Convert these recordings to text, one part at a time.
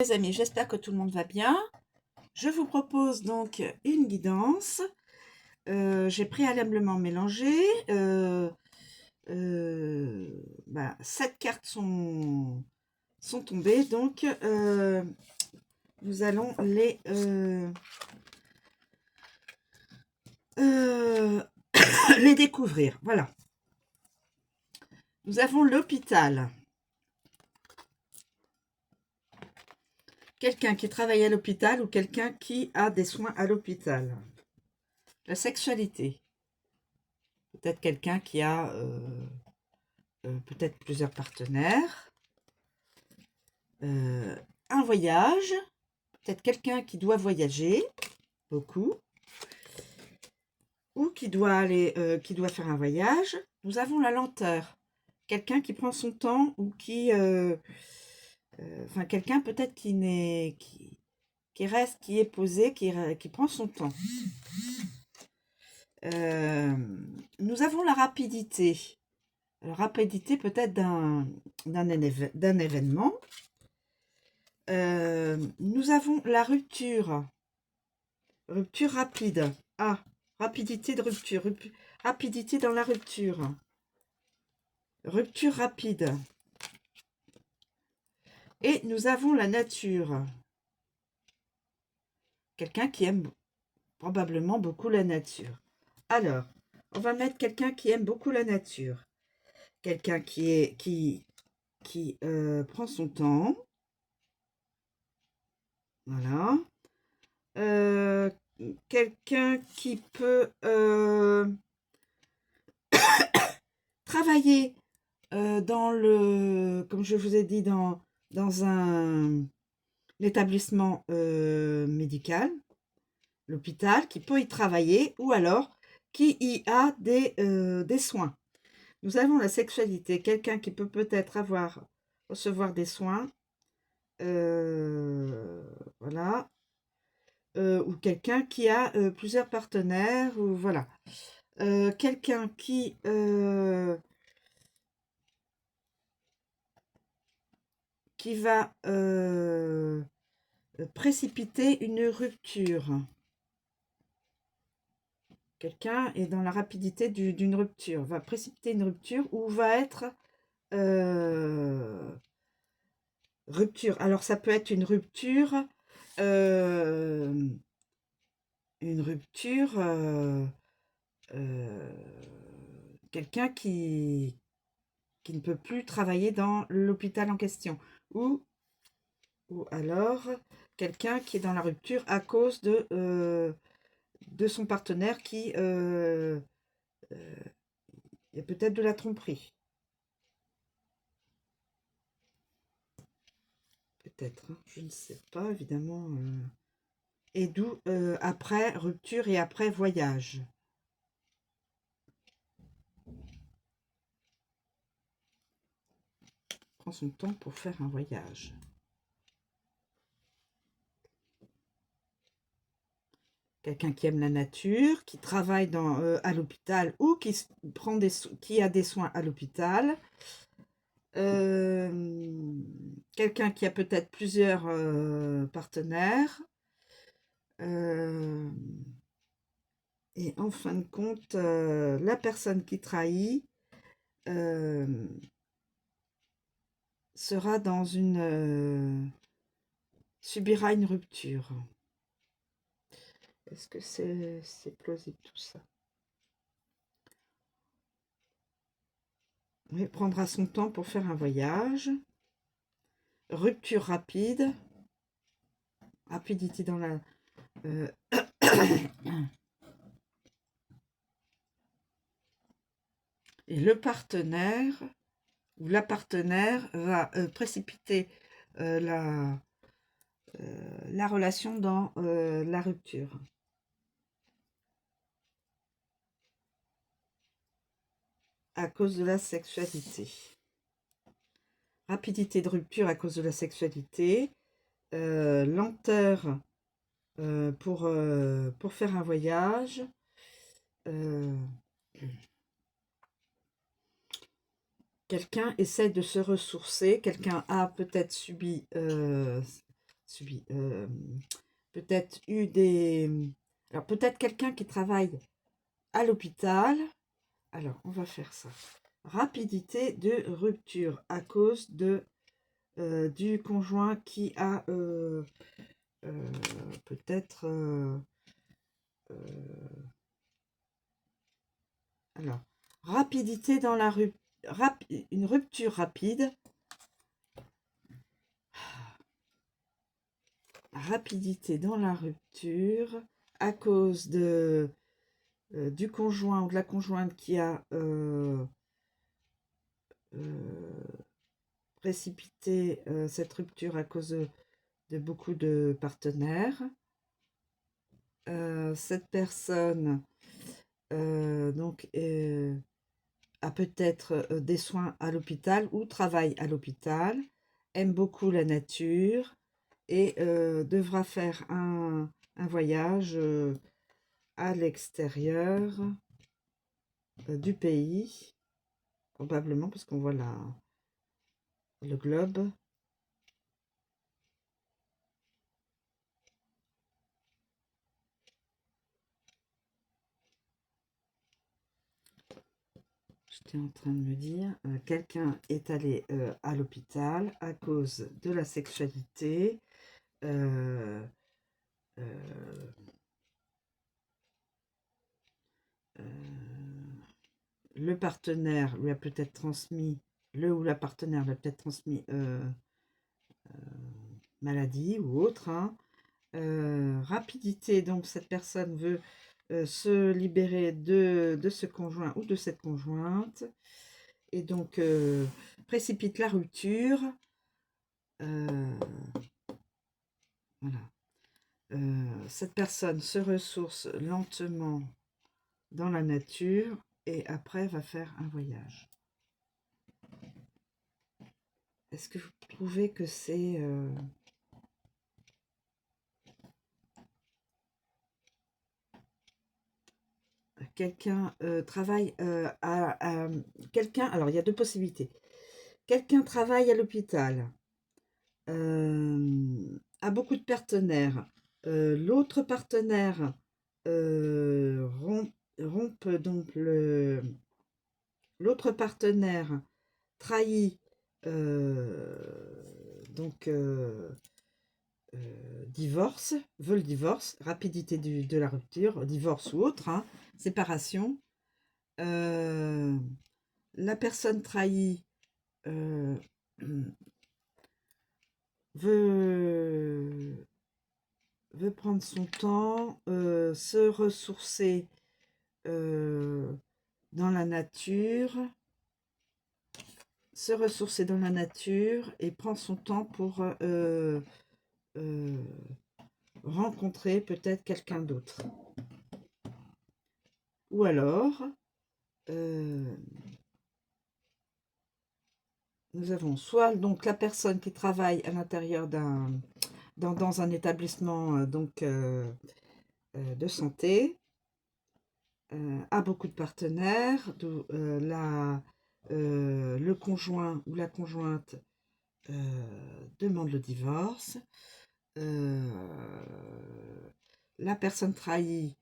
Les amis, j'espère que tout le monde va bien. Je vous propose donc une guidance. J'ai préalablement mélangé. 7 cartes sont tombées, donc nous allons les découvrir. Voilà. Nous avons l'hôpital. Quelqu'un qui travaille à l'hôpital ou quelqu'un qui a des soins à l'hôpital. La sexualité. Peut-être quelqu'un qui a peut-être plusieurs partenaires. Un voyage. Peut-être quelqu'un qui doit voyager beaucoup. Ou qui doit faire un voyage. Nous avons la lenteur. Quelqu'un qui prend son temps ou qui... enfin, quelqu'un peut-être qui reste, qui est posé, qui prend son temps. Nous avons la rapidité. La rapidité peut-être d'un événement. Nous avons la rupture. Rupture rapide. Ah, rapidité de rupture. Rapidité dans la rupture. Rupture rapide. Et nous avons la nature. Quelqu'un qui aime probablement beaucoup la nature. Alors, on va mettre quelqu'un qui aime beaucoup la nature. Quelqu'un qui prend son temps. Voilà. Quelqu'un qui peut travailler comme je vous ai dit, dans un établissement médical, l'hôpital, qui peut y travailler, ou alors qui y a des soins. Nous avons la sexualité, quelqu'un qui peut peut-être recevoir des soins, voilà, ou quelqu'un qui a plusieurs partenaires, ou voilà. Quelqu'un qui va précipiter une rupture. Quelqu'un est dans la rapidité d'une rupture, va précipiter une rupture ou va être rupture. Alors ça peut être une rupture, quelqu'un qui ne peut plus travailler dans l'hôpital en question. Ou alors quelqu'un qui est dans la rupture à cause de son partenaire qui il y a peut-être de la tromperie. Peut-être, hein, je ne sais pas, évidemment. Et d'où après rupture et après voyage. Prend son temps pour faire un voyage. Quelqu'un qui aime la nature, qui travaille à l'hôpital ou qui a des soins à l'hôpital. Quelqu'un qui a peut-être plusieurs partenaires. Et en fin de compte, la personne qui trahit sera subira une rupture. Est-ce que c'est plausible tout ça? Oui, prendra son temps pour faire un voyage. Rupture rapide. Rapidité dans la... Et le partenaire ou la partenaire va précipiter la relation dans la rupture. À cause de la sexualité. Rapidité de rupture à cause de la sexualité. Lenteur pour faire un voyage. Quelqu'un essaie de se ressourcer. Quelqu'un a peut-être subi subi, peut-être eu des... Alors, peut-être quelqu'un qui travaille à l'hôpital. Alors, on va faire ça. Rapidité de rupture à cause de, du conjoint qui a peut-être... alors, rapidité dans la rupture... une rupture rapide. Rapidité dans la rupture à cause de, du conjoint ou de la conjointe qui a précipité cette rupture à cause de beaucoup de partenaires. Cette personne donc a peut-être des soins à l'hôpital ou travaille à l'hôpital, aime beaucoup la nature et devra faire un voyage à l'extérieur du pays, probablement parce qu'on voit le globe. J'étais en train de me dire, quelqu'un est allé à l'hôpital à cause de la sexualité. Euh, euh, le partenaire lui a peut-être transmis, le ou la partenaire lui a peut-être transmis maladie ou autre. Hein. Rapidité, donc cette personne veut se libérer de ce conjoint ou de cette conjointe. Et donc précipite la rupture. Voilà. Cette personne se ressource lentement dans la nature et après va faire un voyage. Est-ce que vous trouvez que c'est... quelqu'un travaille à quelqu'un... Alors, il y a deux possibilités. Quelqu'un travaille à l'hôpital, a beaucoup de partenaires. L'autre partenaire rompt donc l'autre partenaire trahit donc divorce, veut le divorce, rapidité de la rupture, divorce ou autre, hein, séparation. La personne trahie veut prendre son temps, se ressourcer dans la nature, et prend son temps pour rencontrer peut-être quelqu'un d'autre. Ou alors, nous avons soit donc la personne qui travaille à l'intérieur dans un établissement de santé, a beaucoup de partenaires, le conjoint ou la conjointe demande le divorce, la personne trahie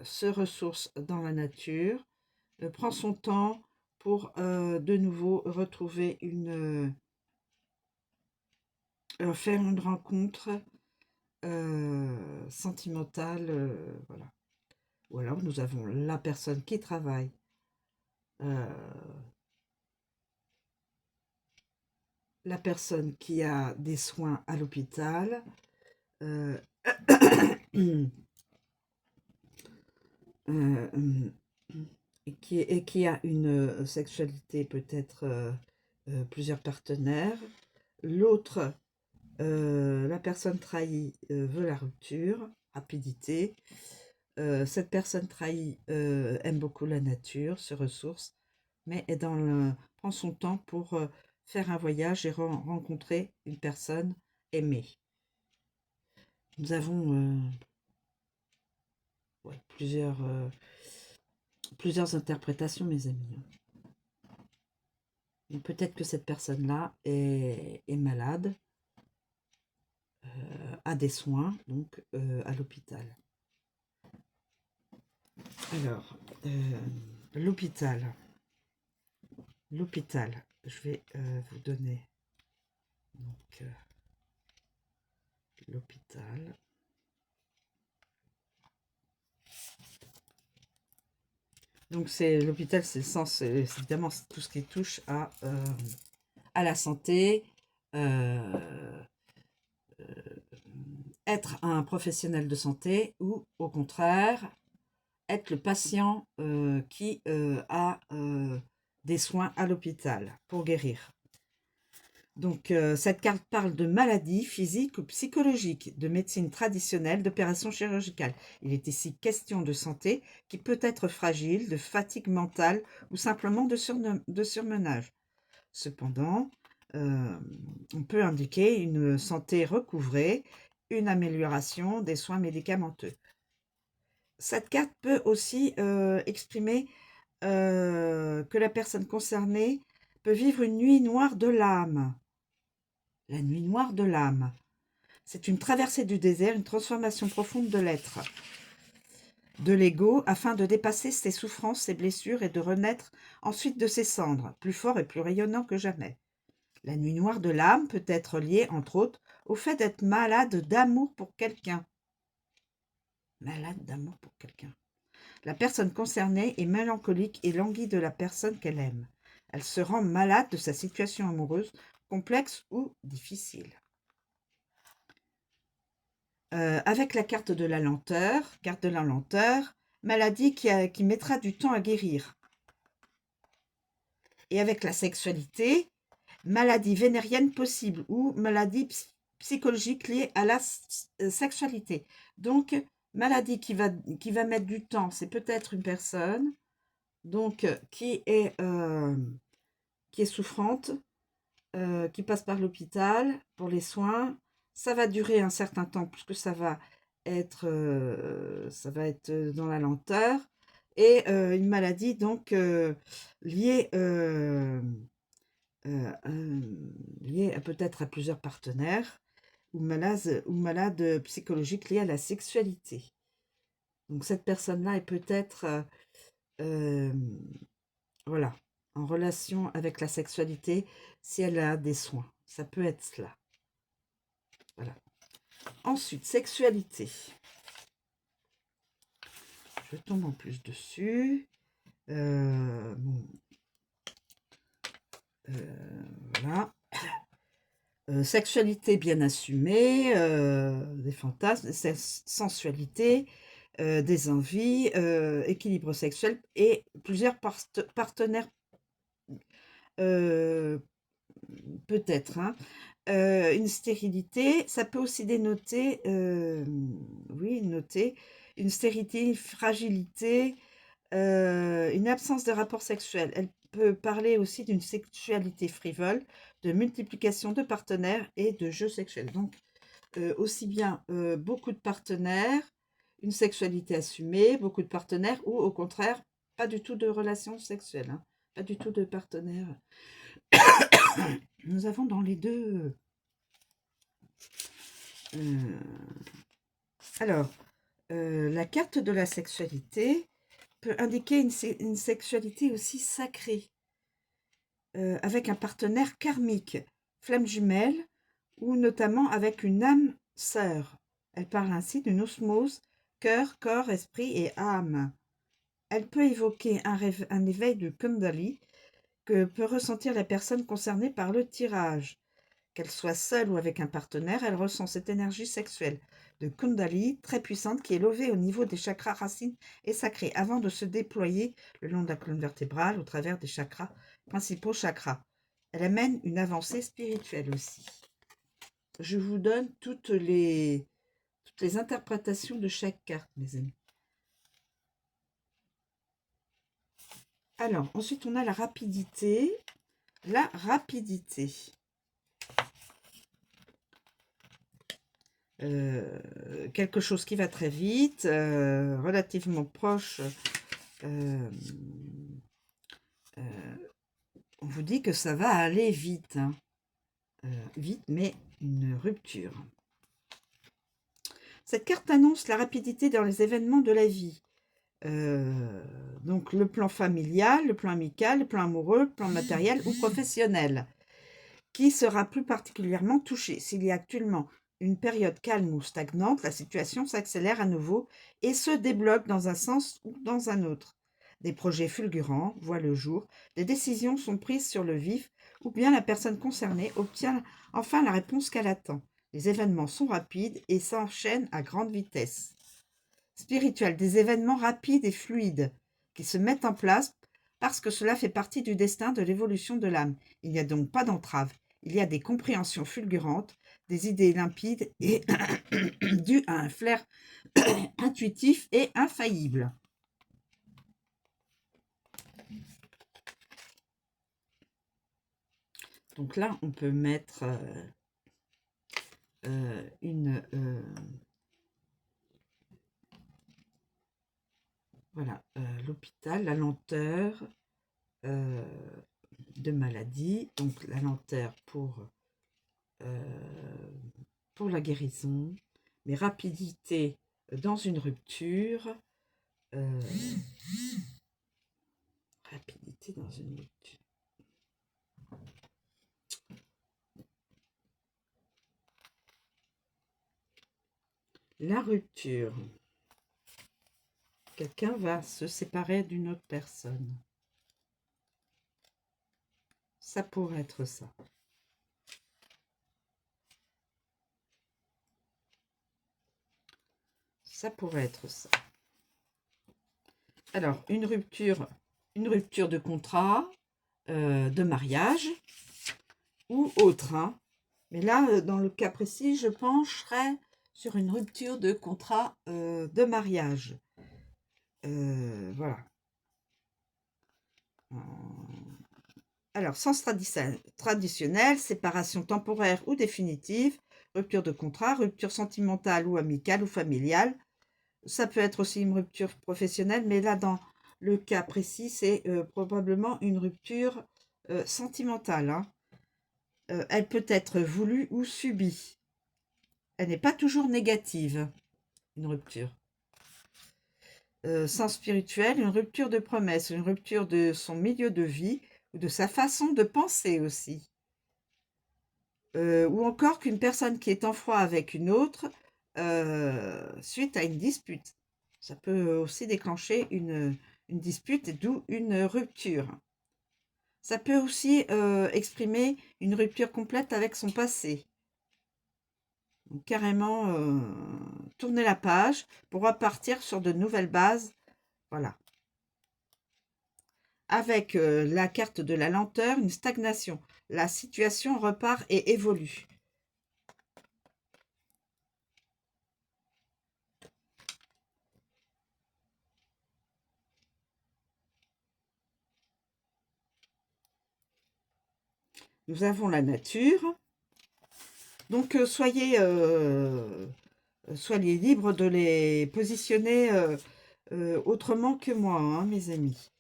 se ressource dans la nature, prend son temps pour de nouveau retrouver faire une rencontre sentimentale, voilà. Ou alors nous avons la personne qui travaille la personne qui a des soins à l'hôpital, et qui a une sexualité peut-être plusieurs partenaires. L'autre, la personne trahie veut la rupture, rapidité. Cette personne trahie aime beaucoup la nature, se ressource, mais prend son temps pour faire un voyage et rencontrer une personne aimée. Nous avons plusieurs interprétations, mes amis. Peut-être que cette personne-là est malade. a des soins, donc à l'hôpital. Alors, l'hôpital. L'hôpital, je vais vous donner donc l'hôpital. Donc c'est l'hôpital, c'est le sens, c'est évidemment tout ce qui touche à la santé, être un professionnel de santé ou au contraire être le patient qui a des soins à l'hôpital pour guérir. Donc cette carte parle de maladies physiques ou psychologiques, de médecine traditionnelle, d'opérations chirurgicales. Il est ici question de santé qui peut être fragile, de fatigue mentale ou simplement de surmenage. Cependant, on peut indiquer une santé recouvrée, une amélioration des soins médicamenteux. Cette carte peut aussi exprimer que la personne concernée peut vivre une nuit noire de l'âme. La nuit noire de l'âme. C'est une traversée du désert, une transformation profonde de l'être, de l'ego, afin de dépasser ses souffrances, ses blessures et de renaître ensuite de ses cendres, plus fort et plus rayonnant que jamais. La nuit noire de l'âme peut être liée, entre autres, au fait d'être malade d'amour pour quelqu'un. Malade d'amour pour quelqu'un. La personne concernée est mélancolique et languit de la personne qu'elle aime. Elle se rend malade de sa situation amoureuse, complexe ou difficile. Avec la carte de la lenteur, maladie qui mettra du temps à guérir. Et avec la sexualité, maladie vénérienne possible ou maladie psychologique liée à la sexualité. Donc, maladie qui va mettre du temps, c'est peut-être une personne donc qui est souffrante, qui passe par l'hôpital pour les soins. Ça va durer un certain temps puisque ça va être dans la lenteur. Et une maladie donc liée peut-être à plusieurs partenaires ou malade psychologique liée à la sexualité. Donc cette personne-là est peut-être voilà, en relation avec la sexualité si elle a des soins. Ça peut être cela. Voilà. Ensuite, sexualité. Je tombe en plus dessus. Bon. Voilà. Sexualité bien assumée, des fantasmes, sensualité, des envies, équilibre sexuel et plusieurs partenaires peut-être. Hein. Une stérilité, ça peut aussi dénoter, noter une stérilité, une fragilité, une absence de rapport sexuel. Elle peut parler aussi d'une sexualité frivole, de multiplication de partenaires et de jeux sexuels. Donc, aussi bien beaucoup de partenaires, une sexualité assumée, beaucoup de partenaires, ou au contraire, pas du tout de relations sexuelles, hein, pas du tout de partenaires. Nous avons dans les deux... alors, la carte de la sexualité peut indiquer une sexualité aussi sacrée, avec un partenaire karmique, flamme jumelle, ou notamment avec une âme sœur. Elle parle ainsi d'une osmose, cœur, corps, esprit et âme. Elle peut évoquer un éveil de Kundalini que peut ressentir la personne concernée par le tirage. Qu'elle soit seule ou avec un partenaire, elle ressent cette énergie sexuelle de Kundalini très puissante qui est levée au niveau des chakras racines et sacrés avant de se déployer le long de la colonne vertébrale au travers des chakras, principaux chakras. Elle amène une avancée spirituelle aussi. Je vous donne toutes les interprétations de chaque carte, mes amis. Alors, ensuite, on a la rapidité. La rapidité. Quelque chose qui va très vite, relativement proche. On vous dit que ça va aller vite. Hein. Vite, mais une rupture. Cette carte annonce la rapidité dans les événements de la vie. Donc le plan familial, le plan amical, le plan amoureux, le plan matériel ou professionnel, qui sera plus particulièrement touché. S'il y a actuellement une période calme ou stagnante, la situation s'accélère à nouveau et se débloque dans un sens ou dans un autre. Des projets fulgurants voient le jour, des décisions sont prises sur le vif, ou bien la personne concernée obtient enfin la réponse qu'elle attend. Les événements sont rapides et s'enchaînent à grande vitesse. Spirituel, des événements rapides et fluides qui se mettent en place parce que cela fait partie du destin de l'évolution de l'âme. Il n'y a donc pas d'entrave. Il y a des compréhensions fulgurantes, des idées limpides et dues à un flair intuitif et infaillible. Donc là, on peut mettre voilà, l'hôpital, la lenteur de maladie, donc la lenteur pour la guérison, mais rapidité dans une rupture, rapidité dans une rupture. La rupture. Quelqu'un va se séparer d'une autre personne. Ça pourrait être ça. Ça pourrait être ça. Alors, une rupture de contrat, de mariage ou autre. Hein. Mais là, dans le cas précis, je pencherais sur une rupture de contrat de mariage. Voilà. Alors, sens traditionnel, séparation temporaire ou définitive, rupture de contrat, rupture sentimentale ou amicale ou familiale. Ça peut être aussi une rupture professionnelle, mais là, dans le cas précis, c'est probablement une rupture sentimentale. Hein. Elle peut être voulue ou subie. Elle n'est pas toujours négative, une rupture. Sens spirituel, une rupture de promesse, une rupture de son milieu de vie ou de sa façon de penser aussi. Ou encore qu'une personne qui est en froid avec une autre suite à une dispute. Ça peut aussi déclencher une dispute, d'où une rupture. Ça peut aussi exprimer une rupture complète avec son passé. Donc, carrément tourner la page pour repartir sur de nouvelles bases. Voilà. Avec la carte de la lenteur, une stagnation. La situation repart et évolue. Nous avons la nature. Donc, soyez libres de les positionner autrement que moi, hein, mes amis.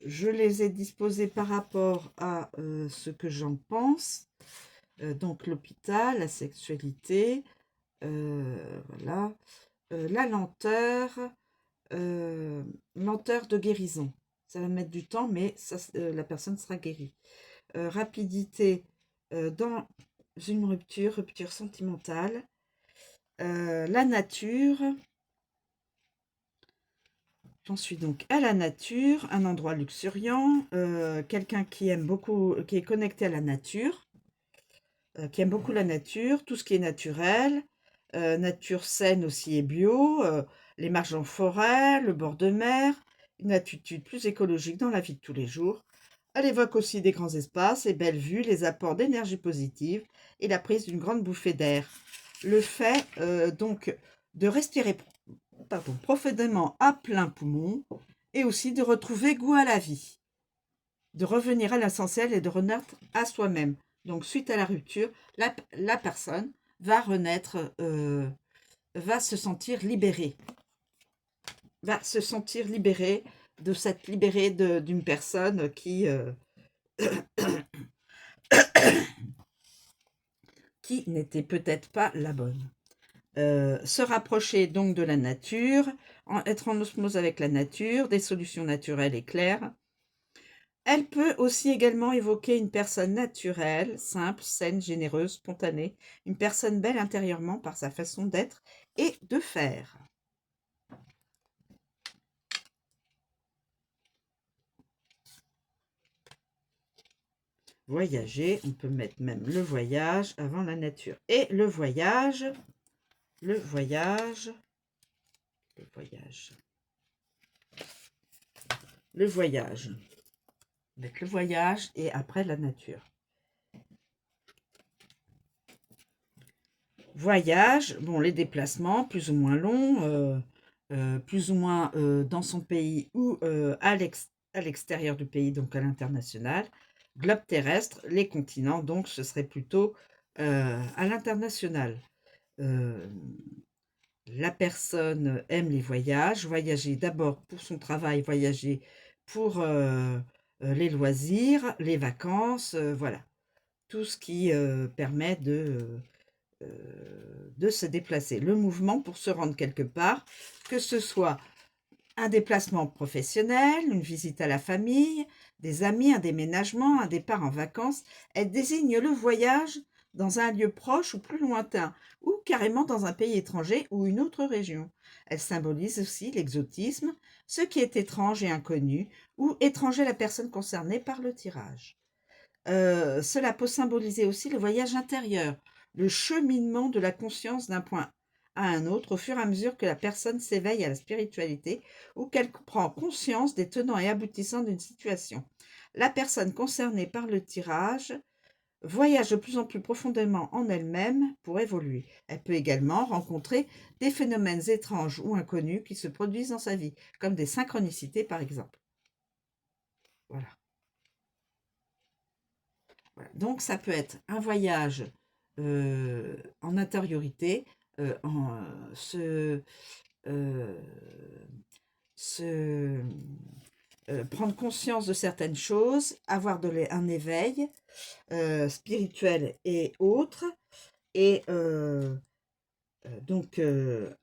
Je les ai disposés par rapport à ce que j'en pense. Donc, l'hôpital, la sexualité, voilà, la lenteur, lenteur de guérison. Ça va mettre du temps, mais ça, la personne sera guérie. Rapidité dans une rupture sentimentale. La nature. J'en suis donc à la nature, un endroit luxuriant, quelqu'un qui aime beaucoup, qui est connecté à la nature, qui aime beaucoup la nature, tout ce qui est naturel, nature saine aussi et bio, les marges en forêt, le bord de mer, une attitude plus écologique dans la vie de tous les jours. Elle évoque aussi des grands espaces et belles vues, les apports d'énergie positive et la prise d'une grande bouffée d'air. Le fait donc de respirer profondément à plein poumon et aussi de retrouver goût à la vie, de revenir à l'essentiel et de renaître à soi-même. Donc suite à la rupture, la personne va renaître, va se sentir libérée, de cette libérée d'une personne qui qui n'était peut-être pas la bonne. Se rapprocher donc de la nature, être en osmose avec la nature, des solutions naturelles et claires. Elle peut aussi également évoquer une personne naturelle, simple, saine, généreuse, spontanée, une personne belle intérieurement par sa façon d'être et de faire. Voyager, on peut mettre même le voyage avant la nature. Et le voyage, le voyage, le voyage, le voyage. Avec le voyage et après la nature. Voyage, bon, les déplacements plus ou moins longs, plus ou moins dans son pays ou à l'extérieur du pays, donc à l'international. Globe terrestre, les continents, donc ce serait plutôt à l'international. La personne aime les voyages, voyager d'abord pour son travail, voyager pour les loisirs, les vacances, voilà. Tout ce qui permet de se déplacer. Le mouvement pour se rendre quelque part, que ce soit un déplacement professionnel, une visite à la famille, des amis, un déménagement, un départ en vacances, elle désigne le voyage dans un lieu proche ou plus lointain, ou carrément dans un pays étranger ou une autre région. Elle symbolise aussi l'exotisme, ce qui est étrange et inconnu, ou étranger à la personne concernée par le tirage. Cela peut symboliser aussi le voyage intérieur, le cheminement de la conscience d'un point à un autre au fur et à mesure que la personne s'éveille à la spiritualité ou qu'elle prend conscience des tenants et aboutissants d'une situation. La personne concernée par le tirage voyage de plus en plus profondément en elle-même pour évoluer. Elle peut également rencontrer des phénomènes étranges ou inconnus qui se produisent dans sa vie, comme des synchronicités par exemple. Voilà. Voilà. Donc ça peut être un voyage en intériorité, se, euh, se prendre conscience de certaines choses, avoir un éveil spirituel et autres, et donc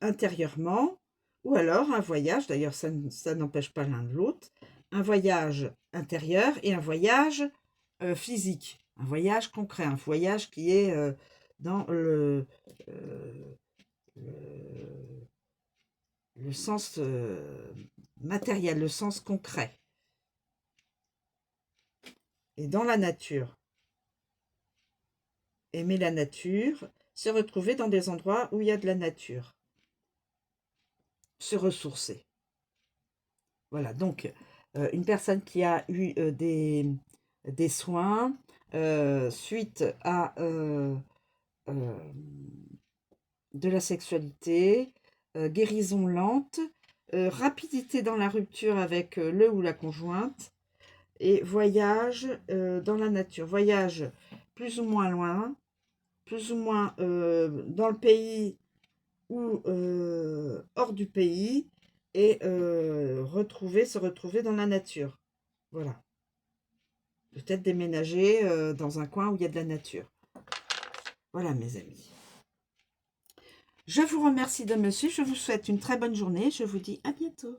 intérieurement, ou alors un voyage, d'ailleurs ça n'empêche pas l'un de l'autre, un voyage intérieur et un voyage physique, un voyage concret, un voyage qui est dans euh, le sens matériel, le sens concret, et dans la nature. Aimer la nature, se retrouver dans des endroits où il y a de la nature, se ressourcer. Voilà, donc une personne qui a eu des soins suite à de la sexualité, guérison lente, rapidité dans la rupture avec le ou la conjointe, et voyage dans la nature. Voyage plus ou moins loin, plus ou moins dans le pays ou hors du pays, et se retrouver dans la nature. Voilà. Peut-être déménager dans un coin où il y a de la nature. Voilà, mes amis. Je vous remercie de me suivre. Je vous souhaite une très bonne journée. Je vous dis à bientôt.